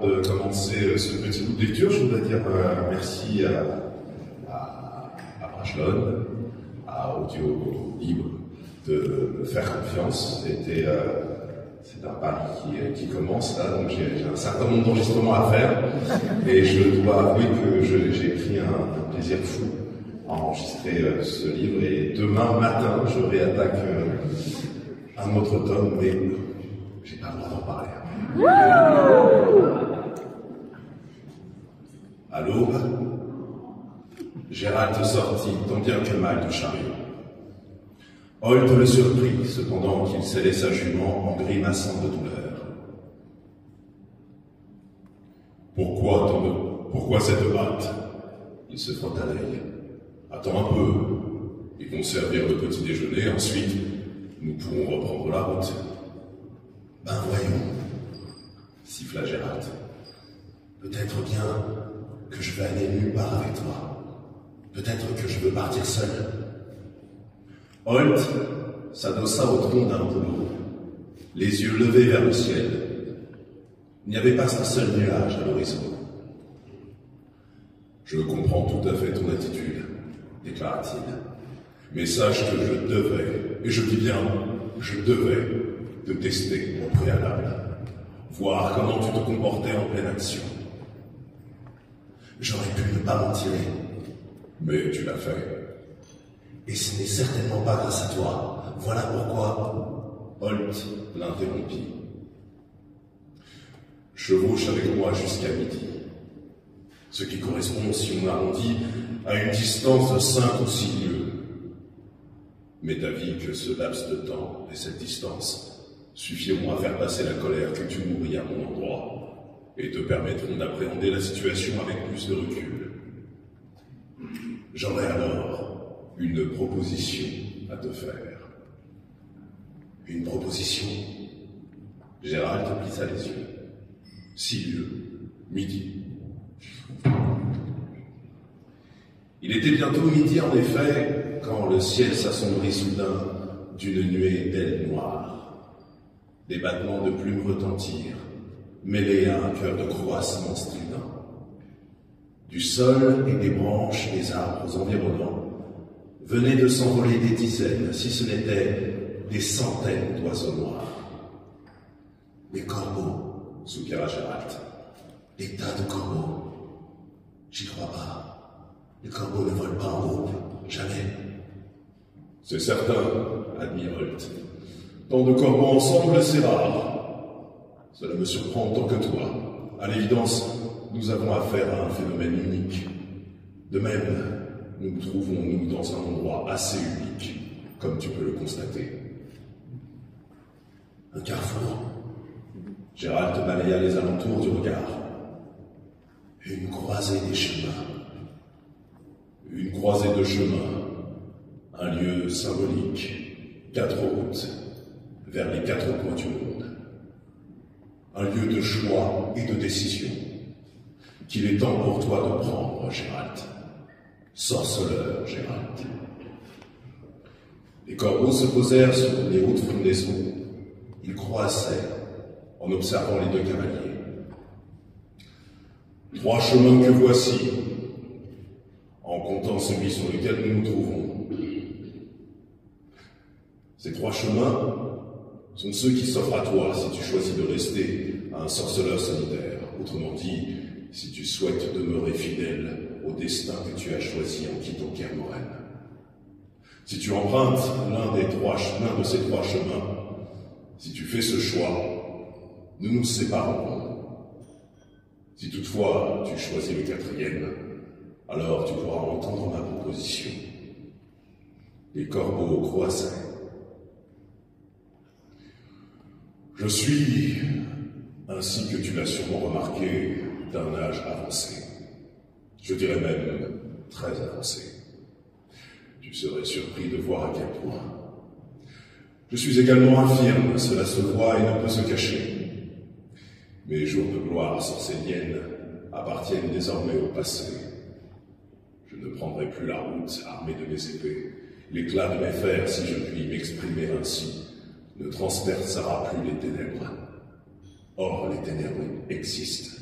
De commencer ce petit bout de lecture, je voudrais dire merci à Brajlon, à Audio Libre, de me faire confiance. C'est un pari qui commence là, donc j'ai un certain nombre d'enregistrements à faire, et je dois avouer que j'ai pris un plaisir fou à enregistrer ce livre, et demain matin, je réattaque un autre tome, mais j'ai pas le droit d'en parler. À l'aube, Gérald sortit tant bien que mal du chariot. Holt le surprit, cependant qu'il scellait sa jument en grimaçant de douleur. Pourquoi cette hâte? Il se frotta l'œil. Attends un peu, ils vont servir le petit déjeuner, ensuite nous pourrons reprendre la route. Ben voyons, siffla Gérald. Peut-être bien que je vais aller nulle part avec toi. Peut-être que je veux partir seul. Holt s'adossa au tronc d'un bouleau, les yeux levés vers le ciel. Il n'y avait pas un seul nuage à l'horizon. Je comprends tout à fait ton attitude, déclara-t-il. Mais sache que je devais, et je dis bien, je devais te tester au préalable, voir comment tu te comportais en pleine action. J'aurais pu ne pas m'en tirer. Mais tu l'as fait. Et ce n'est certainement pas grâce à toi. Voilà pourquoi Holt l'interrompit. Chevauche avec moi jusqu'à midi. Ce qui correspond, si on arrondit, à une distance de 5 ou 6 lieues. Mais d'avis que ce laps de temps et cette distance suffiront à faire passer la colère que tu nourris à mon endroit et te permettront d'appréhender la situation avec plus de recul. J'aurai alors une proposition à te faire. Une proposition? Gérald plissa les yeux. 6 lieues, midi. Il était bientôt midi en effet, quand le ciel s'assombrit soudain d'une nuée d'ailes noires. Des battements de plumes retentirent, mêlés à un cœur de croassement strident. Du sol et des branches des arbres environnants venaient de s'envoler des dizaines, si ce n'était des centaines d'oiseaux noirs. Des corbeaux, soupira Gérald. Des tas de corbeaux. J'y crois pas. Les corbeaux ne volent pas en groupe, jamais. C'est certain, admit Holt. Tant de corbeaux ensemble, c'est rare. Cela me surprend autant que toi. À l'évidence, nous avons affaire à un phénomène unique. De même, nous trouvons-nous dans un endroit assez unique, comme tu peux le constater. Un carrefour. Gérald balaya les alentours du regard. Une croisée des chemins. Une croisée de chemins. Un lieu symbolique. 4 routes vers les 4 coins du monde. Un lieu de choix et de décision qu'il est temps pour toi de prendre, Gérald. Sorceleur, Gérald. Les corbeaux se posèrent sur les hautes frondaisons. Ils croissaient en observant les 2 cavaliers. 3 chemins que voici, en comptant celui sur lequel nous nous trouvons. Ces 3 chemins sont ceux qui s'offrent à toi si tu choisis de rester un sorceleur solitaire. Autrement dit, si tu souhaites demeurer fidèle au destin que tu as choisi en quittant Kermoren. Si tu empruntes l'un de ces 3 chemins, si tu fais ce choix, nous nous séparerons. Si toutefois tu choisis le 4e, alors tu pourras entendre ma proposition. Les corbeaux croissaient. Je suis, ainsi que tu l'as sûrement remarqué, d'un âge avancé. Je dirais même très avancé. Tu serais surpris de voir à quel point. Je suis également infirme, cela se voit et ne peut se cacher. Mes jours de gloire sorcélienne appartiennent désormais au passé. Je ne prendrai plus la route armée de mes épées. L'éclat de mes fers, si je puis m'exprimer ainsi, ne transpercera plus les ténèbres. Or, les ténèbres existent.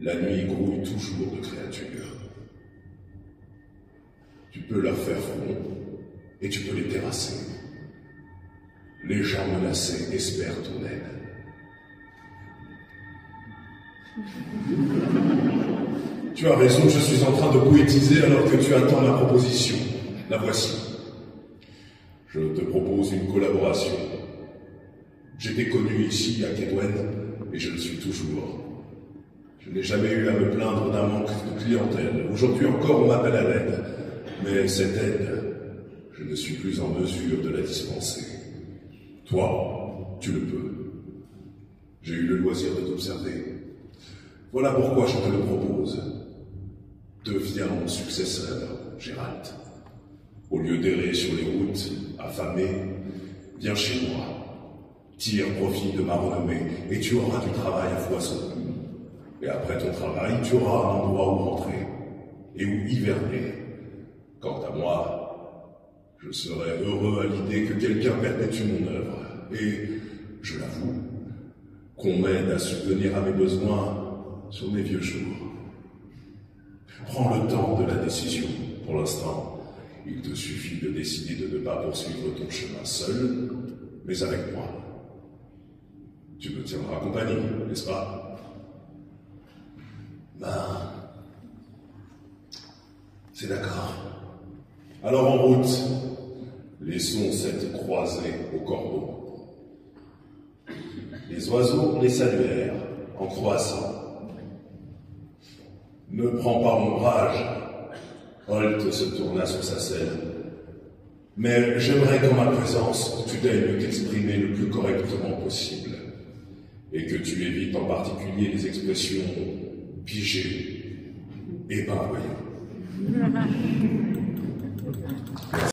La nuit grouille toujours de créatures. Tu peux leur faire front et tu peux les terrasser. Les gens menacés espèrent ton aide. Tu as raison, je suis en train de poétiser alors que tu attends ma proposition. La voici. Je te propose une collaboration. J'étais connu ici à Kedwen et je le suis toujours. Je n'ai jamais eu à me plaindre d'un manque de clientèle. Aujourd'hui encore, on m'appelle à l'aide. Mais cette aide, je ne suis plus en mesure de la dispenser. Toi, tu le peux. J'ai eu le loisir de t'observer. Voilà pourquoi je te le propose. Deviens mon successeur, Gérald. Au lieu d'errer sur les routes, affamé, viens chez moi. Tire profit de ma renommée et tu auras du travail à foison. Et après ton travail, tu auras un endroit où rentrer et où hiverner. Quant à moi, je serais heureux à l'idée que quelqu'un perpétue mon œuvre. Et, je l'avoue, qu'on m'aide à subvenir à mes besoins sur mes vieux jours. Prends le temps de la décision. Pour l'instant, il te suffit de décider de ne pas poursuivre ton chemin seul, mais avec moi. Tu me tiendras compagnie, n'est-ce pas? Ben, c'est d'accord. Alors en route, laissons cette croisée aux corbeaux. Les oiseaux les saluèrent en croissant. Ne prends pas ombrage. Holt se tourna sur sa selle. Mais j'aimerais qu'en ma présence, tu daignes t'exprimer le plus correctement possible. Et que tu évites en particulier les expressions pigées et pas voyant.